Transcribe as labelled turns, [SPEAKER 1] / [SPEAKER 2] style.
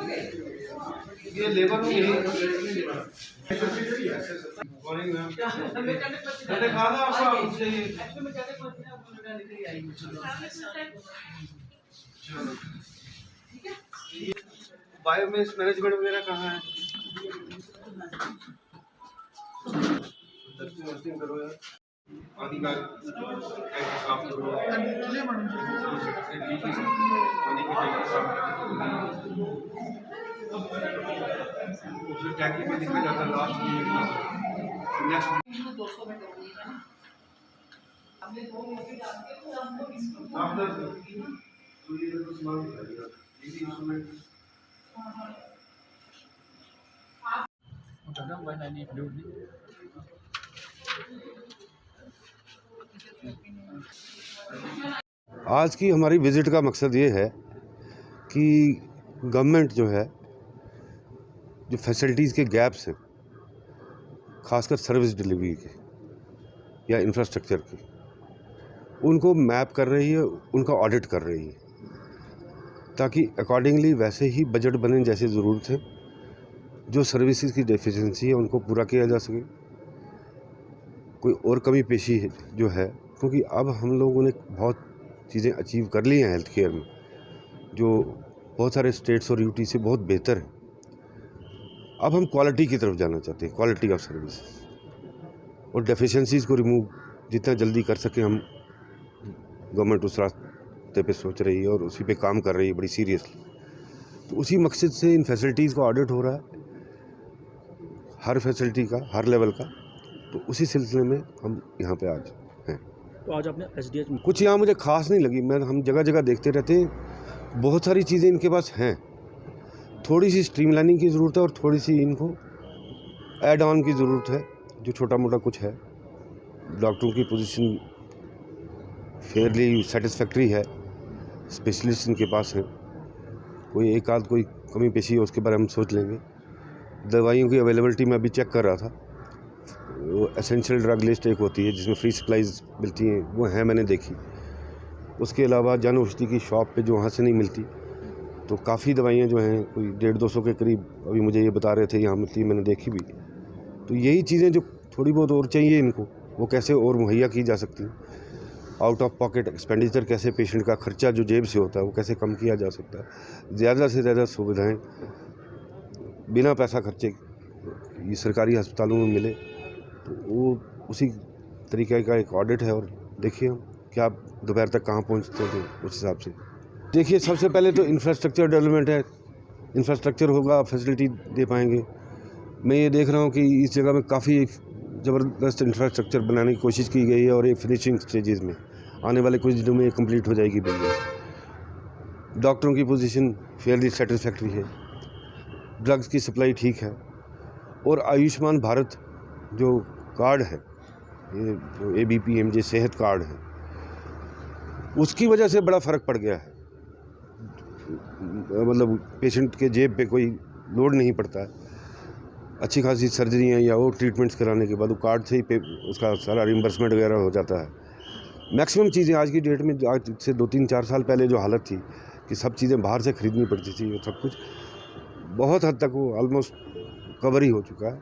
[SPEAKER 1] ये लेबर में यही मैंने कहा था आपको चाहिए। बायोमेस मैनेजमेंट वगैरह कहाँ है? दर्शन करो यार, अधिकारी साफ करो, टैक्सी में दिखा जाता है लास्ट
[SPEAKER 2] आज की हमारी विज़िट का मकसद ये है कि गवर्नमेंट जो है, जो फैसिलिटीज़ के गैप्स हैं, ख़ासकर सर्विस डिलीवरी के या इंफ्रास्ट्रक्चर के, उनको मैप कर रही है, उनका ऑडिट कर रही है, ताकि अकॉर्डिंगली वैसे ही बजट बने जैसे ज़रूरत है, जो सर्विसेज की डेफिशिएंसी है उनको पूरा किया जा सके, कोई और कमी पेशी है जो है, क्योंकि अब हम लोगों ने बहुत चीज़ें अचीव कर ली हैं हेल्थ केयर में, जो बहुत सारे स्टेट्स और यूटी से बहुत बेहतर है। अब हम क्वालिटी की तरफ जाना चाहते हैं, क्वालिटी ऑफ सर्विस, और डेफिशिएंसीज़ को रिमूव जितना जल्दी कर सके हम, गवर्नमेंट उस रास्ते पे सोच रही है और उसी पे काम कर रही है बड़ी सीरियसली। तो उसी मकसद से इन फैसिलिटीज़ का ऑडिट हो रहा है, हर फैसिलिटी का, हर लेवल का। तो उसी सिलसिले में हम यहाँ पे आज हैं।
[SPEAKER 3] तो आज आपने एसडीएच में
[SPEAKER 2] कुछ यहाँ मुझे खास नहीं लगी, हम जगह जगह देखते रहते हैं, बहुत सारी चीज़ें इनके पास हैं, थोड़ी सी स्ट्रीमलाइनिंग की ज़रूरत है और थोड़ी सी इनको ऐड ऑन की ज़रूरत है, जो छोटा मोटा कुछ है। डॉक्टरों की पोजीशन फेयरली सेटिस्फैक्ट्री है, स्पेशलिस्ट इनके पास हैं, कोई एक आध कोई कमी पेशी है उसके बारे में हम सोच लेंगे। दवाइयों की अवेलेबिलिटी में अभी चेक कर रहा था, वो एसेंशियल ड्रग लिस्ट एक होती है जिसमें फ्री सप्लाईज मिलती हैं, वो हैं, मैंने देखी। उसके अलावा जन औषधि की शॉप पे जो वहाँ से नहीं मिलती, तो काफ़ी दवाइयाँ जो हैं कोई 150-200 के करीब अभी मुझे ये बता रहे थे यहाँ मिलती, मैंने देखी भी। तो यही चीज़ें जो थोड़ी बहुत और चाहिए इनको, वो कैसे और मुहैया की जा सकती हैं। आउट ऑफ पॉकेट एक्सपेंडिचर कैसे, पेशेंट का खर्चा जो जेब से होता है वो कैसे कम किया जा सकता है, ज़्यादा से ज़्यादा सुविधाएँ बिना पैसा खर्चे ये सरकारी अस्पतालों में मिले, तो वो उसी तरीके का एक ऑडिट है। और देखिए हम क्या दोपहर तक कहाँ पहुँचते हैं उस हिसाब से। देखिए, सबसे पहले तो इंफ्रास्ट्रक्चर डेवलपमेंट है, इंफ्रास्ट्रक्चर होगा, फैसिलिटी दे पाएंगे। मैं ये देख रहा हूँ कि इस जगह में काफ़ी ज़बरदस्त इंफ्रास्ट्रक्चर बनाने की कोशिश की गई है और ये फिनिशिंग स्टेजेस में, आने वाले कुछ दिनों में ये कंप्लीट हो जाएगी बिल्डिंग। डॉक्टरों की पोजीशन फेयरली सेटिस्फैक्ट्री है, ड्रग्स की सप्लाई ठीक है, और आयुष्मान भारत जो कार्ड है, ये जो ABPMJ सेहत कार्ड है, उसकी वजह से बड़ा फ़र्क पड़ गया है। मतलब पेशेंट के जेब पे कोई लोड नहीं पड़ता है, अच्छी खासी सर्जरियाँ या और ट्रीटमेंट्स कराने के बाद वो कार्ड से ही उसका सारा रिम्बर्समेंट वगैरह हो जाता है। मैक्सिमम चीज़ें आज की डेट में, आज से 2-3-4 साल पहले जो हालत थी कि सब चीज़ें बाहर से ख़रीदनी पड़ती थी, वो सब कुछ बहुत हद तक वो ऑलमोस्ट कवर ही हो चुका है।